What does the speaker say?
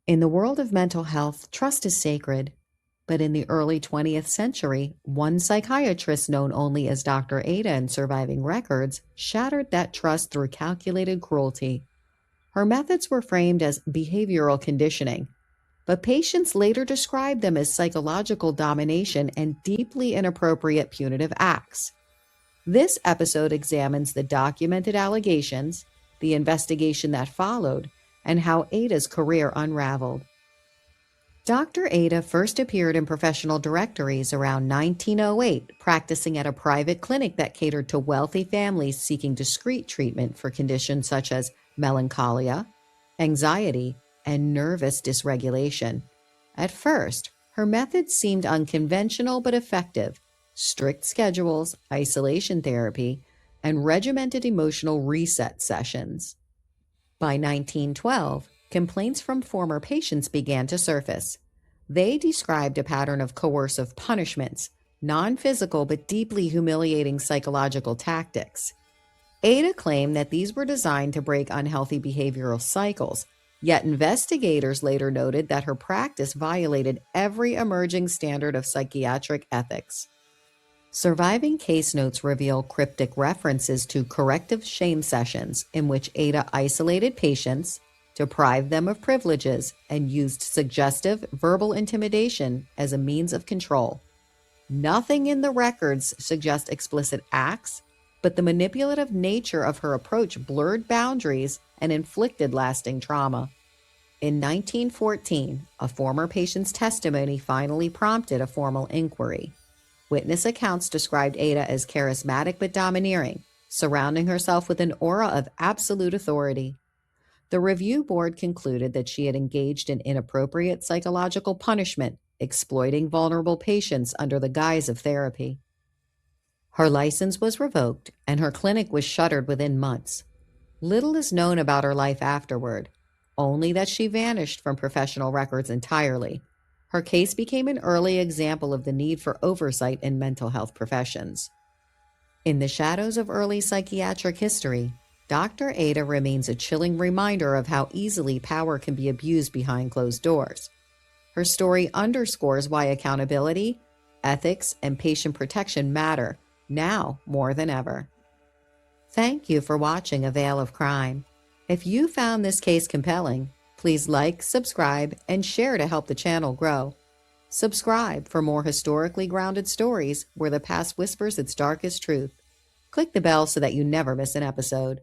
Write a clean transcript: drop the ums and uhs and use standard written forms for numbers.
In the world of mental health, trust is sacred. But in the early 20th century, one psychiatrist known only as Dr. Ada in surviving records shattered that trust through calculated cruelty. Her methods were framed as behavioral conditioning, but patients later described them as psychological domination and deeply inappropriate punitive acts. This episode examines the documented allegations, the investigation that followed, and how Ada's career unraveled. Dr. Ada first appeared in professional directories around 1908, practicing at a private clinic that catered to wealthy families seeking discreet treatment for conditions such as melancholia, anxiety, and nervous dysregulation. At first, her methods seemed unconventional but effective: strict schedules, isolation therapy, and regimented emotional reset sessions. By 1912, complaints from former patients began to surface. They described a pattern of coercive punishments, non-physical but deeply humiliating psychological tactics. Ada claimed that these were designed to break unhealthy behavioral cycles, yet investigators later noted that her practice violated every emerging standard of psychiatric ethics. Surviving case notes reveal cryptic references to corrective shame sessions in which Ada isolated patients, deprived them of privileges, and used suggestive verbal intimidation as a means of control. Nothing in the records suggests explicit acts, but the manipulative nature of her approach blurred boundaries and inflicted lasting trauma. In 1914, a former patient's testimony finally prompted a formal inquiry. Witness accounts described Ada as charismatic but domineering, surrounding herself with an aura of absolute authority. The review board concluded that she had engaged in inappropriate psychological punishment, exploiting vulnerable patients under the guise of therapy. Her license was revoked, and her clinic was shuttered within months. Little is known about her life afterward, only that she vanished from professional records entirely. Her case became an early example of the need for oversight in mental health professions. In the shadows of early psychiatric history, Dr. Ada remains a chilling reminder of how easily power can be abused behind closed doors. Her story underscores why accountability, ethics, and patient protection matter, now more than ever. Thank you for watching A Veil of Crime. If you found this case compelling, please like, subscribe, and share to help the channel grow. Subscribe for more historically grounded stories where the past whispers its darkest truth. Click the bell so that you never miss an episode.